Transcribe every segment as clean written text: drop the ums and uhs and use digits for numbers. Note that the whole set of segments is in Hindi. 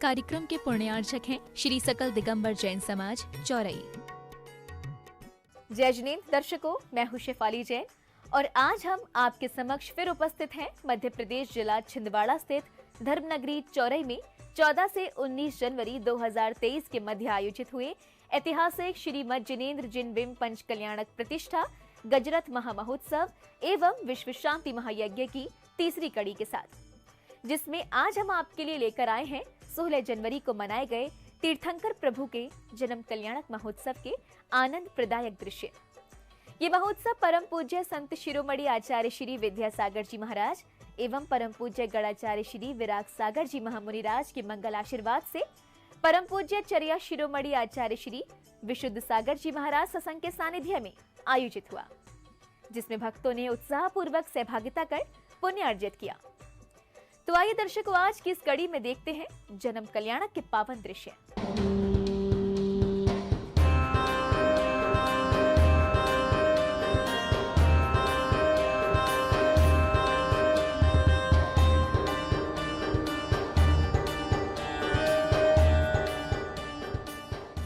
कार्यक्रम के पुण्यार्चक हैं श्री सकल दिगंबर जैन समाज चौरई। जय जिनेंद्र दर्शकों, मैं हूं शेफाली जैन और आज हम आपके समक्ष फिर उपस्थित हैं मध्य प्रदेश जिला छिंदवाड़ा स्थित धर्मनगरी चौरई में 14 से 19 जनवरी 2023 के मध्य आयोजित हुए ऐतिहासिक श्रीमद जिनेंद्र जिन बिंब पंच कल्याणक प्रतिष्ठा गजरथ महामहोत्सव एवं विश्व शांति महायज्ञ की तीसरी कड़ी के साथ, जिसमें आज हम आपके लिए लेकर आए हैं 16 जनवरी को मनाए गए तीर्थंकर प्रभु के जन्म कल्याणक महोत्सव के आनंद प्रदायक दृश्य। ये महोत्सव परम पूज्य संत शिरोमणि आचार्य श्री विद्यासागर जी महाराज एवं परम पूज्य गणाचार्य श्री विराग सागर जी महामुनिराज के मंगल आशीर्वाद से परम पूज्य चर्या शिरोमणि आचार्य श्री विशुद्ध सागर जी महाराज सत्संग के सानिध्य में आयोजित हुआ, जिसमें भक्तों ने उत्साह पूर्वक सहभागिता कर पुण्य अर्जित किया। तो आइए दर्शकों, आज की इस कड़ी में देखते हैं जन्म कल्याणक के पावन दृश्य।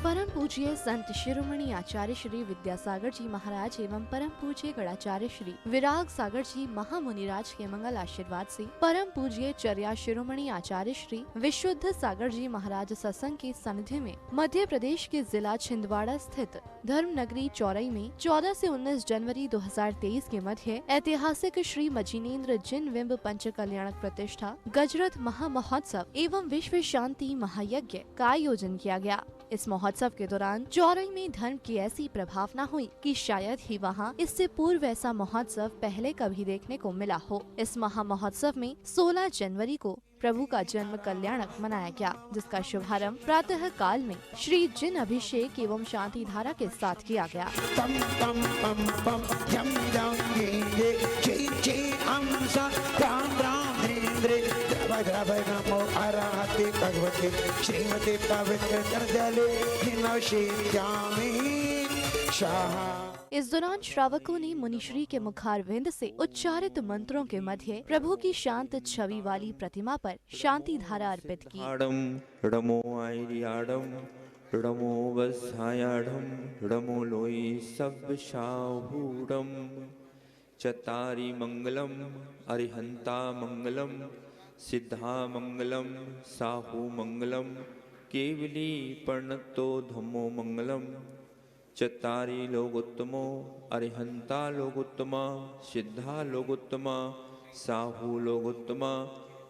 परम पूज्य संत शिरोमणि आचार्य श्री विद्यासागर जी महाराज एवं परम पूज्य गणाचार्य श्री विराग सागर जी महामुनिराज के मंगल आशीर्वाद से परम पूज्य चर्या शिरोमणि आचार्य श्री विशुद्ध सागर जी महाराज सत्संग के सानिध्य में मध्य प्रदेश के जिला छिंदवाड़ा स्थित धर्मनगरी चौरई में 14 से 19 जनवरी 2023 के मध्य ऐतिहासिक श्री जिनेंद्र जिन बिंब पंच कल्याणक प्रतिष्ठा गजरथ महामहोत्सव एवं विश्व शांति महायज्ञ का आयोजन किया गया। इस महोत्सव के दौरान चौरई में धर्म की ऐसी प्रभावना हुई कि शायद ही वहां इससे पूर्व ऐसा महोत्सव पहले कभी देखने को मिला हो। इस महा महोत्सव में 16 जनवरी को प्रभु का जन्म कल्याणक मनाया गया, जिसका शुभारंभ प्रातः काल में श्री जिन अभिषेक एवं शांति धारा के साथ किया गया। नमो अरहते भगवते श्रीमते पवित्र करजले इस दौरान श्रावकों ने मुनिश्री के मुखारविंद से उच्चारित मंत्रों के मध्य प्रभु की शांत छवि वाली प्रतिमा पर शांति धारा अर्पित की। रमो आयरियाडम रमो वसायाडम रमो लोई सब शाहूडम चतारी मंगलम अरिहंता मंगलम सिद्धा मंगलम साहू मंगलम केवली पर्णतो धम्मो मंगलम चतारी लोगोत्तमो अरिहंता लोगोत्तमा सिद्धा लोगोत्तमा साहू लोगोत्तमा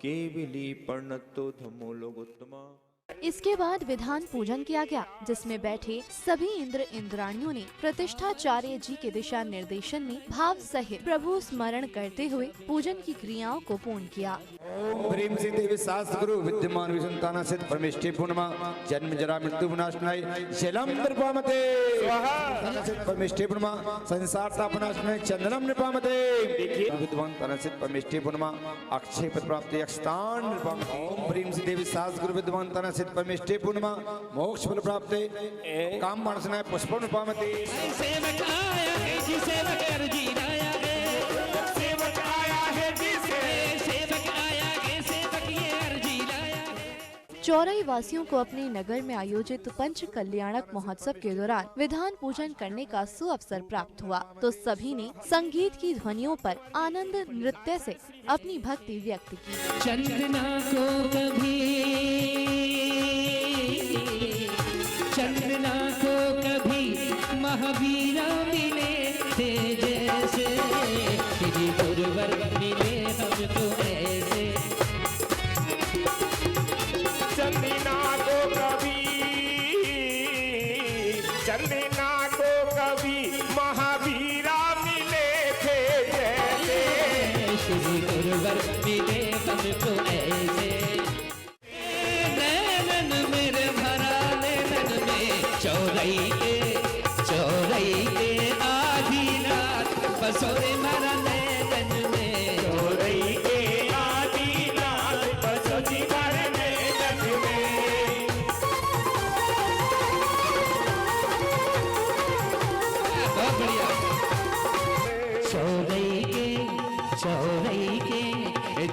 केवली पर्णतो धम्मो लोगोत्तमा। इसके बाद विधान पूजन किया गया, जिसमें बैठे सभी इंद्र इंद्राणियों ने प्रतिष्ठाचार्य जी के दिशा निर्देशन में भाव सहित प्रभु स्मरण करते हुए पूजन की क्रियाओं को पूर्ण किया। ओम ह्रीं श्री देवी शास्त्रगुरु विद्यमान विसंतान सिद्ध परमेष्टि पूर्णमा जन्म जरा मृत्यु विनाशनाय शैलम नृपामते स्वाहा परमेष्टि पूर्णमा संसार तापनाशनाय चंदनम नृपामते विद्वान तन सिद्ध परमेष्टि पूर्णमा अक्षय पद प्राप्ति अक्षतान नृपामते। ओम ह्रीं श्री देवी शास्त्रगुरु विद्वान तन सिद्ध परमेष्टि पूर्णमा मोक्ष फल प्राप्ते काम मानसनाय पुष्प नृपामते। सेवक आया है जी सेवक अर्जी आया है सेवक आया है जी सेवक आया है सेवक ये अर्जी लाया है। चौरई वासियों को अपने नगर में आयोजित पंच कल्याणक महोत्सव के दौरान विधान पूजन करने का सुअवसर प्राप्त हुआ, तो सभी ने संगीत की ध्वनियों पर आनंद नृत्य से अपनी भक्ति व्यक्त की। चंदना को कभी महावीरा मिले थे जैसे श्री गुरुवर मिले हमको ऐसे। चंदना को कभी महावीरा मिले थे जैसे श्री गुरुवर मिले हमको ऐसे। नैनन मेरे भरा नैनन में चौरई के आधी रात बसोरे भरा नैनन में चौरई के आधी रात बसोरी भर नैनन में। बहुत बढ़िया।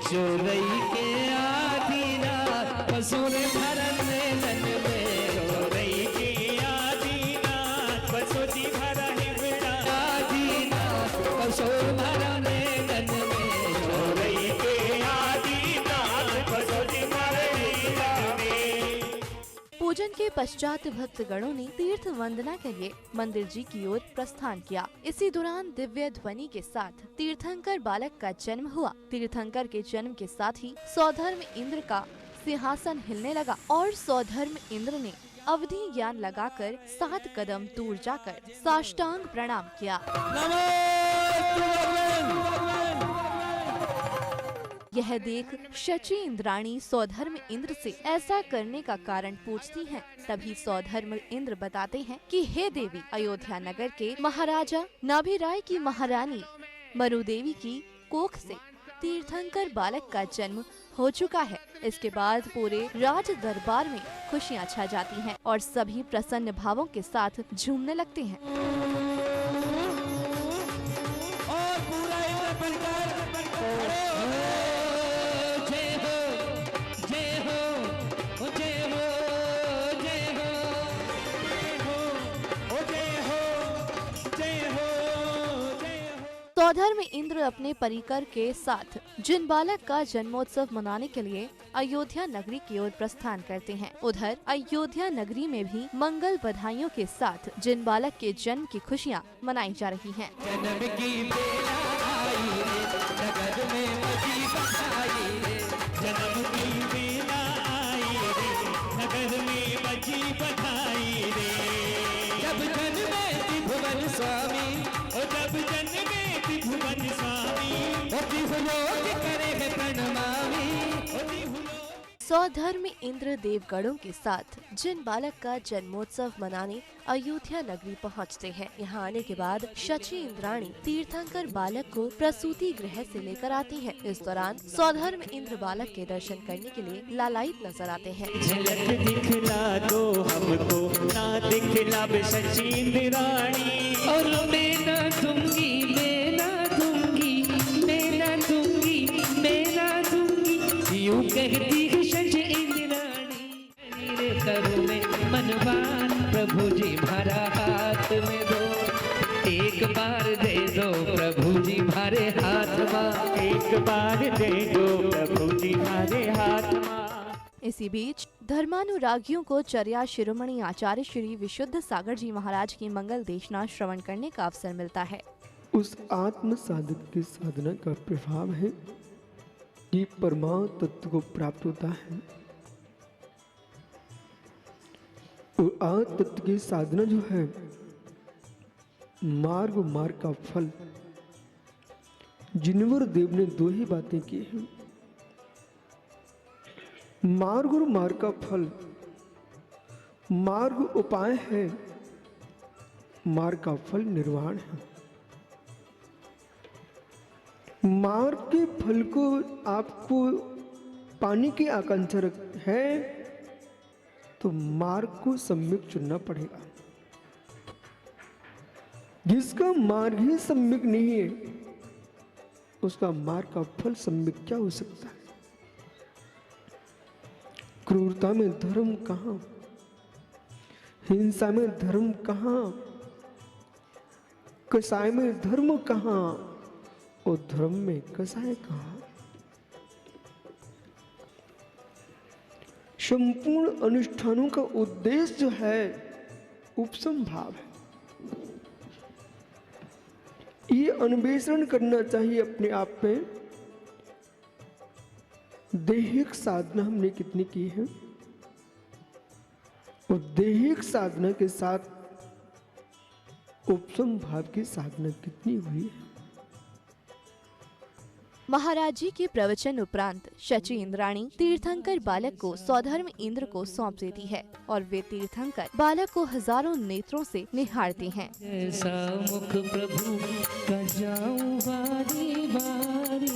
चौरई के आधी रात असुर भरन नैनन में चौरई के आदिनाथ बसोजी भरा हिवड़ा आदिनाथ असुर भरन नैनन में चौरई के आदिनाथ बसोजी भरा हिवड़ा में। पूजन के पश्चात भक्तगणों ने तीर्थ वंदना के लिए मंदिर जी की ओर प्रस्थान किया। इसी दौरान दिव्य ध्वनि के साथ तीर्थंकर बालक का जन्म हुआ। तीर्थंकर के जन्म के साथ ही सौधर्म इंद्र का सिंहासन हिलने लगा और सौधर्म इंद्र ने अवधि ज्ञान लगाकर 7 कदम दूर जाकर साष्टांग प्रणाम किया। यह देख शची इंद्राणी सौधर्म इंद्र से ऐसा करने का कारण पूछती हैं। तभी सौधर्म इंद्र बताते हैं कि हे देवी, अयोध्या नगर के महाराजा नाभिराय की महारानी मरुदेवी की कोख से तीर्थंकर बालक का जन्म हो चुका है। इसके बाद पूरे राज दरबार में खुशियाँ छा जाती हैं और सभी प्रसन्न भावों के साथ झूमने लगते हैं। और पूरा इंद्र परिवार जय हो जय हो जय हो जय हो जय हो जय हो जय हो। सौधर्म इंद्र अपने परिकर के साथ जिन बालक का जन्मोत्सव मनाने के लिए अयोध्या नगरी की ओर प्रस्थान करते हैं। उधर अयोध्या नगरी में भी मंगल बधाइयों के साथ जिन बालक के जन्म की खुशियाँ मनाई जा रही हैं। जन्म की बेला आई रे नगर में बजी बधाई रे जन्म की बेला आई रे नगर में बजी बधाई रे। जब जन्मे त्रिभुवन स्वामी ओ जब जन्मे त्रिभुवन स्वामी त्रिभुलोक करे है प्रणमामि। सौधर्म इंद्र देवगणों के साथ जिन बालक का जन्मोत्सव मनाने अयोध्या नगरी पहुंचते हैं। यहाँ आने के बाद शची इंद्राणी तीर्थंकर बालक को प्रसूति गृह से लेकर आती है। इस दौरान सौधर्म इंद्र बालक के दर्शन करने के लिए लालायित नजर आते हैं। झलक दिखला दो हमको ना दिखला शची इंद्राणी। और मैं ना दूंगी मैं ना दूंगी मैं ना दूंगी मैं ना दूंगी यूं कहती है शची इंद्राणी। रे करूं मैं मनवान प्रभु जी भरा हाथ में दो, एक बार दे दो प्रभु जी भरे हाथ माँ। एक बार दे दो प्रभु जी हमारे हाथ माँ। इसी बीच धर्मानुरागियों को चर्या शिरोमणि आचार्य श्री विशुद्ध सागर जी महाराज की मंगल देशना श्रवण करने का अवसर मिलता है। उस आत्म साधक की साधना का प्रभाव है कि परमात्म तत्व को प्राप्त होता है। और आत्म तत्व की साधना जो है मार्ग मार्ग का फल। जिनवर देव ने 2 ही बातें की हैं, मार्ग और मार्ग का फल। मार्ग उपाय है, मार्ग का फल निर्वाण है। मार्ग के फल को आपको पाने की आकांक्षा है तो मार्ग को सम्यक चुनना पड़ेगा। जिसका मार्ग ही सम्यक नहीं है उसका मार्ग का फल सम्यक क्या हो सकता है। क्रूरता में धर्म कहाँ, हिंसा में धर्म कहाँ, कसाय में धर्म कहाँ और धर्म में कसाय कहाँ। संपूर्ण अनुष्ठानों का उद्देश्य जो है उपशम भाव है। ये अन्वेषण करना चाहिए अपने आप में। दैहिक साधना हमने कितनी की है और दैहिक साधना के साथ उपशम भाव की साधना कितनी हुई है। महाराज जी के प्रवचन उपरांत शची इंद्राणी तीर्थंकर बालक को सौधर्म इंद्र को सौंप देती है और वे तीर्थंकर बालक को हजारों नेत्रों से निहारते हैं। जैसा मुख प्रभु का जाऊं बारी बारी,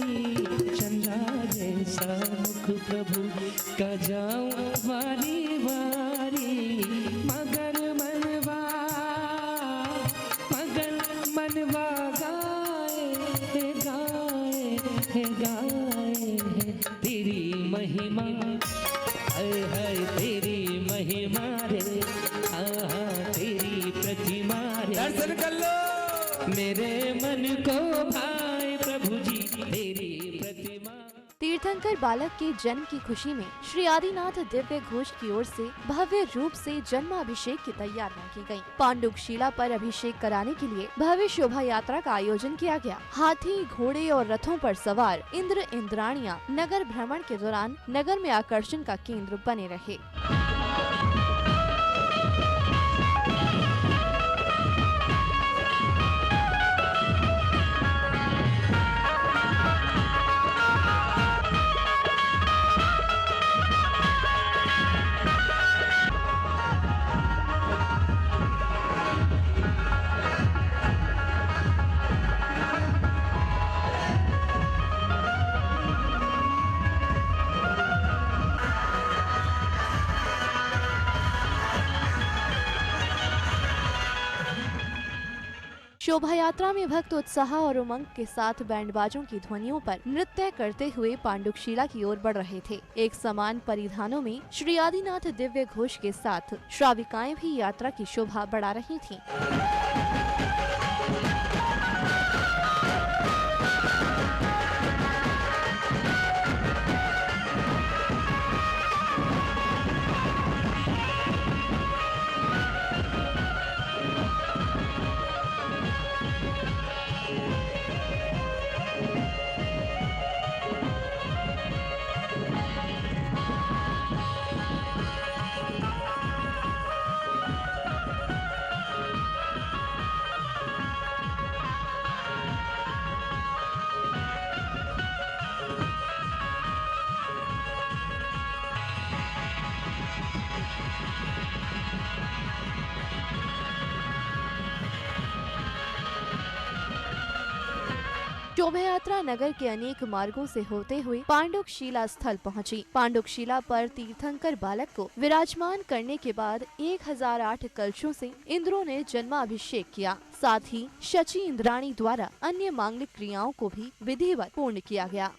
चंदा जैसा मुख प्रभु का जाऊं बारी बारी। मगर मनवा गाए गाए गाए तेरी महिमा। हाय हाय तेरी महिमा रे, आहा तेरी प्रतिमा रे, दर्शन कर लो। मेरे मन को भाए प्रभु जी तेरी प्रतिमा। तीर्थंकर बालक के जन्म की खुशी में श्री आदिनाथ दिव्य घोष की ओर से भव्य रूप से जन्माभिषेक की तैयारियां की गयी। पांडुक शिला पर अभिषेक कराने के लिए भव्य शोभा यात्रा का आयोजन किया गया। हाथी, घोड़े और रथों पर सवार इंद्र इंद्राणियां नगर भ्रमण के दौरान नगर में आकर्षण का केंद्र बने रहे। शोभा यात्रा में भक्त उत्साह और उमंग के साथ बैंड बाजों की ध्वनियों पर नृत्य करते हुए पांडुक शिला की ओर बढ़ रहे थे। एक समान परिधानों में श्री आदिनाथ दिव्य घोष के साथ श्राविकाएं भी यात्रा की शोभा बढ़ा रही थीं। शोभा यात्रा नगर के अनेक मार्गों से होते हुए पांडुक शिला स्थल पहुंची। पांडुक शिला पर तीर्थंकर बालक को विराजमान करने के बाद 1008 कलशों से इंद्रों ने जन्माभिषेक किया। साथ ही शची इंद्राणी द्वारा अन्य मांगलिक क्रियाओं को भी विधिवत पूर्ण किया गया।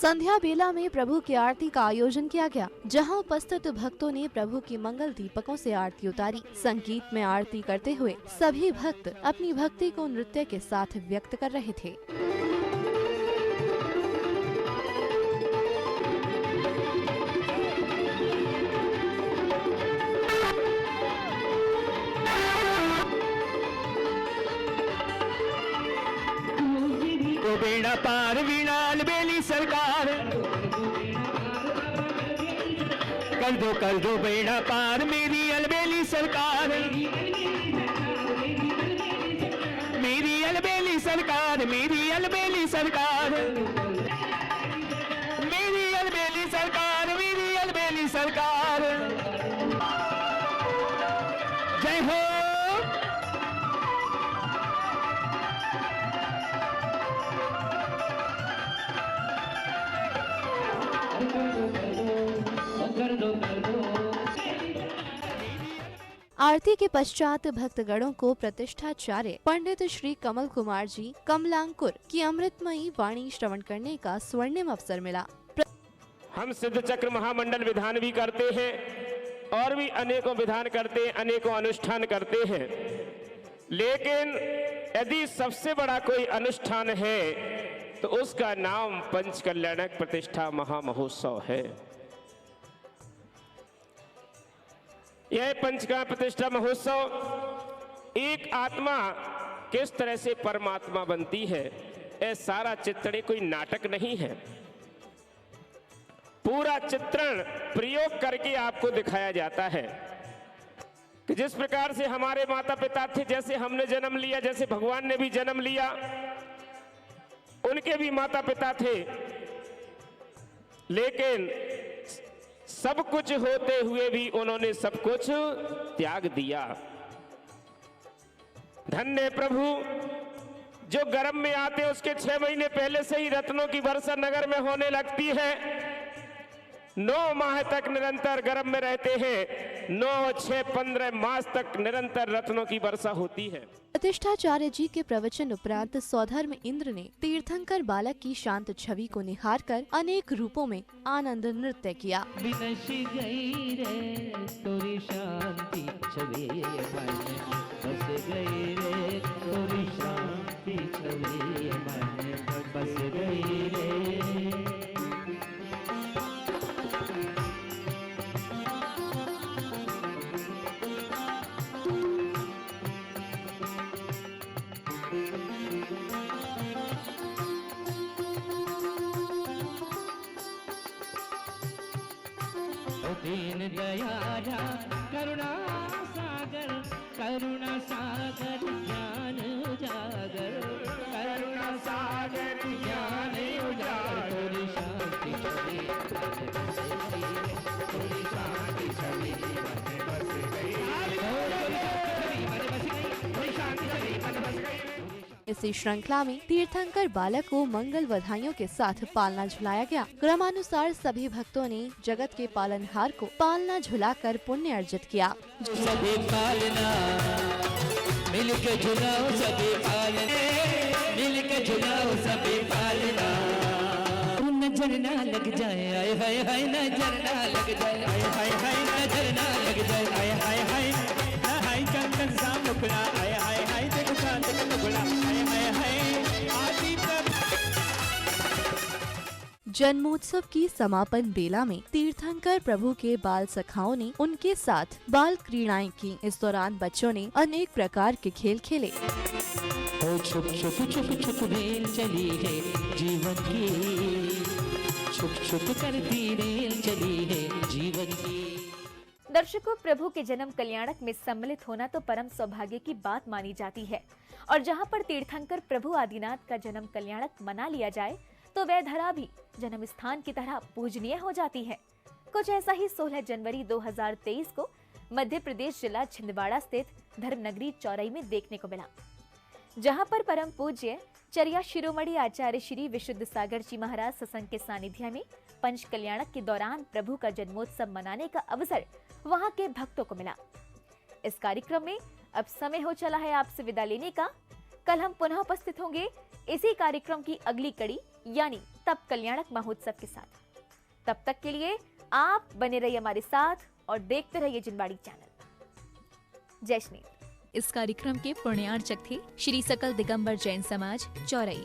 संध्या बेला में प्रभु की आरती का आयोजन किया गया, जहां उपस्थित भक्तों ने प्रभु की मंगल दीपकों से आरती उतारी। संगीत में आरती करते हुए सभी भक्त अपनी भक्ति को नृत्य के साथ व्यक्त कर रहे थे। बेड़ा पार विनाल बेली सरकार कर दो बेड़ा पार मेरी अलबेली सरकार, मेरी अलबेली सरकार, मेरी अलबेली सरकार, मेरी अलबेली सरकार, मेरी अलबेली सरकार। जय हो। आरती के पश्चात भक्तगणों को प्रतिष्ठाचार्य पंडित श्री कमल कुमार जी कमलांकुर की अमृतमयी वाणी श्रवण करने का स्वर्णिम अवसर मिला। हम सिद्ध चक्र महामंडल विधान भी करते हैं और भी अनेकों विधान करते हैं, अनेकों अनुष्ठान करते हैं, लेकिन यदि सबसे बड़ा कोई अनुष्ठान है तो उसका नाम पंचकल्याणक प्रतिष्ठा महामहोत्सव है। यह पंचकाम प्रतिष्ठा महोत्सव एक आत्मा किस तरह से परमात्मा बनती है, यह सारा चित्रण कोई नाटक नहीं है। पूरा चित्रण प्रयोग करके आपको दिखाया जाता है कि जिस प्रकार से हमारे माता पिता थे, जैसे हमने जन्म लिया, जैसे भगवान ने भी जन्म लिया, उनके भी माता पिता थे, लेकिन सब कुछ होते हुए भी उन्होंने सब कुछ त्याग दिया। धन्य प्रभु, जो गर्भ में आते उसके 6 महीने पहले से ही रत्नों की वर्षा नगर में होने लगती है। 9 माह तक निरंतर गर्भ में रहते हैं, 9, 6, 15 मास तक निरंतर रत्नों की वर्षा होती है। प्रतिष्ठाचार्य जी के प्रवचन उपरांत सौधर्म इंद्र ने तीर्थंकर बालक की शांत छवि को निहारकर अनेक रूपों में आनंद नृत्य किया। विनश गई रे तोरी शांति छवि मन, बस गई रे तोरी शांति छवि मन, बस गई रे। दीन दयाला करुणा सागर ज्ञान उजागर, करुणा सागर ज्ञान उजागर, तोरी शांति छवि तोरी शांति छवि बस गई, तोरी शांति छवि बस गई। इसी श्रृंखला में तीर्थंकर बालक को मंगल बधाइयों के साथ पालना झुलाया गया। क्रमानुसार सभी भक्तों ने जगत के पालनहार को पालना झुलाकर पुण्य अर्जित किया। सभी पालना मिलके झुलाओ, सभी पालना मिलके झुलाओ, सभी पालना। नजर ना लग जाए, आए हाय हाय, नजर ना लग जाए, आए हाय हाय, नजर ना लग जाए, आए हाय हाय, हाय चंदन सा मुखड़ा, आए हाय हाय, देखो चांद का टुकड़ा, आए हाय हाय, आदि जन्मोत्सव की समापन बेला में तीर्थंकर प्रभु के बाल सखाओं ने उनके साथ बाल क्रीड़ाएं की। इस दौरान बच्चों ने अनेक प्रकार के खेल खेले। ओ छुप छुप छुप छुप रेल चली है जीवन की, छुप छुप करती रेल चली है जीवन की। दर्शकों, प्रभु के जन्म कल्याणक में सम्मिलित होना तो परम सौभाग्य की बात मानी जाती है, और जहां पर तीर्थंकर प्रभु आदिनाथ का जन्म कल्याणक मना लिया जाए तो वह धरा भी जन्म स्थान की तरह पूजनीय हो जाती है। कुछ ऐसा ही 16 जनवरी 2023 को मध्य प्रदेश जिला छिंदवाड़ा स्थित धर्मनगरी चौरई में देखने को मिला, जहां पर परम पूज्य चर्या शिरोमणि आचार्य श्री विशुद्ध सागर जी महाराज सत्संग के सानिध्य में पंच कल्याणक के दौरान प्रभु का जन्मोत्सव मनाने का अवसर वहां के भक्तों को मिला। इस कार्यक्रम में अब समय हो चला है आपसे विदा लेने का। कल हम पुनः उपस्थित होंगे इसी कार्यक्रम की अगली कड़ी यानी तप कल्याणक महोत्सव के साथ। तब तक के लिए आप बने रहिए हमारे साथ और देखते रहिए जिनवाड़ी चैनल। जय श्री। इस कार्यक्रम के पुण्यार्चक थे श्री सकल दिगंबर जैन समाज चौरई।